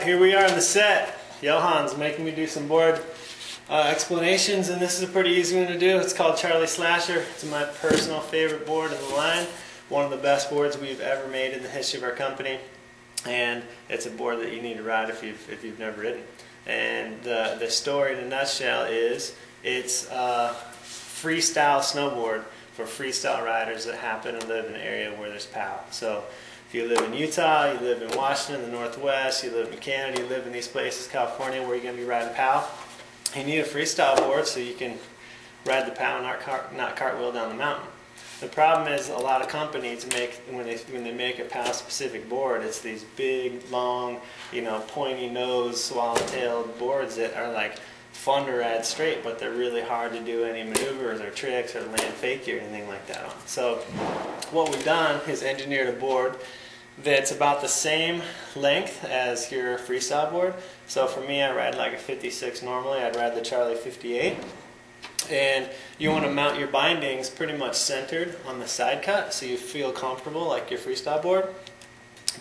here we are in the set. Johan's making me do some board explanations, and this is a pretty easy one to do. It's called Charlie Slasher. It's my personal favorite board in the line. One of the best boards we've ever made in the history of our company, and it's a board that you need to ride if you've never ridden. And the story in a nutshell is it's a freestyle snowboard for freestyle riders that happen to live in an area where there's POW. So if you live in Utah, you live in Washington, the Northwest, you live in Canada, you live in these places, California, where you're going to be riding POW, you need a freestyle board so you can ride the POW, not cartwheel down the mountain. The problem is a lot of companies when they make a POW specific board, it's these big, long, pointy nose, swallow-tailed boards that are like fun to ride straight, but they're really hard to do any maneuvers or tricks or land fakie or anything like that on. So what we've done is engineered a board that's about the same length as your freestyle board. So for me, I ride like a 56 normally. I'd ride the Charlie 58. And you want to mount your bindings pretty much centered on the side cut so you feel comfortable like your freestyle board.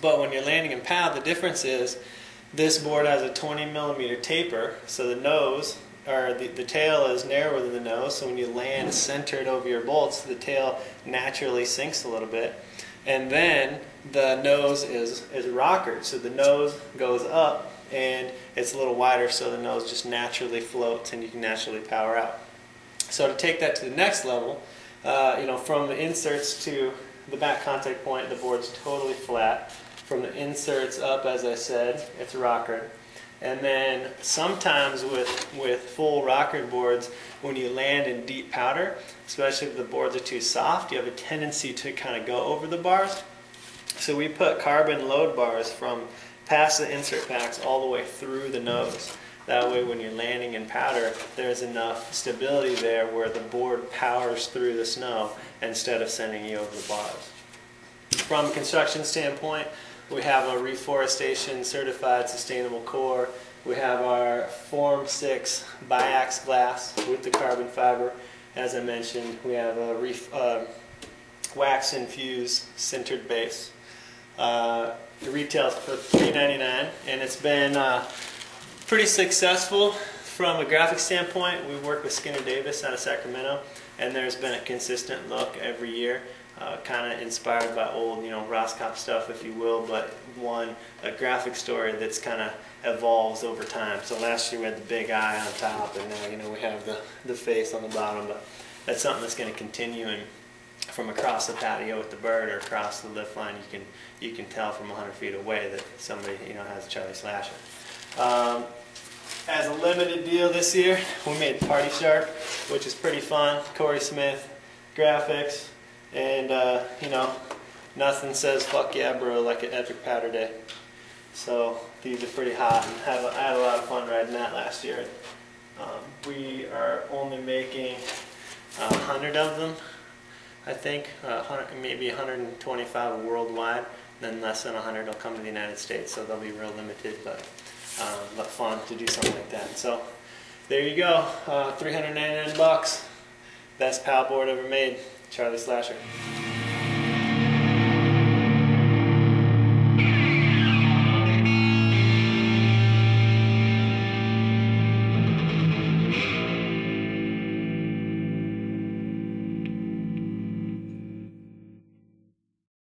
But when you're landing in POW, the difference is this board has a 20mm taper, so the nose, or the tail is narrower than the nose, so when you land centered over your bolts, the tail naturally sinks a little bit. And then the nose is rockered, so the nose goes up and it's a little wider, so the nose just naturally floats and you can naturally power out. So to take that to the next level, from the inserts to the back contact point, the board's totally flat. From the inserts up, as I said, it's rockered. And then sometimes with full rockered boards, when you land in deep powder, especially if the boards are too soft, you have a tendency to kind of go over the bars. So we put carbon load bars from past the insert packs all the way through the nose. That way when you're landing in powder, there's enough stability there where the board powers through the snow instead of sending you over the bars. From a construction standpoint, we have a reforestation certified sustainable core. We have our Form 6 biax glass with the carbon fiber. As I mentioned, we have a wax infused sintered base. It retails for $3.99, and it's been pretty successful from a graphic standpoint. We work with Skinner Davis out of Sacramento, and there's been a consistent look every year. Kind of inspired by old, Roscop stuff, if you will, but a graphic story that's kind of evolves over time. So last year we had the big eye on top, and now, we have the face on the bottom, but that's something that's going to continue. And from across the patio with the bird or across the lift line, you can tell from 100 feet away that somebody, has a Charlie Slasher. As a limited deal this year, we made Party Shark, which is pretty fun. Corey Smith graphics. And, nothing says fuck yeah bro like an epic powder day. So these are pretty hot, and I had a lot of fun riding that last year. We are only making 100 of them, I think, maybe 125 worldwide, then less than 100 will come to the United States, so they'll be real limited, but fun to do something like that. So there you go, $399. Best POW board ever made. Charlie Slasher.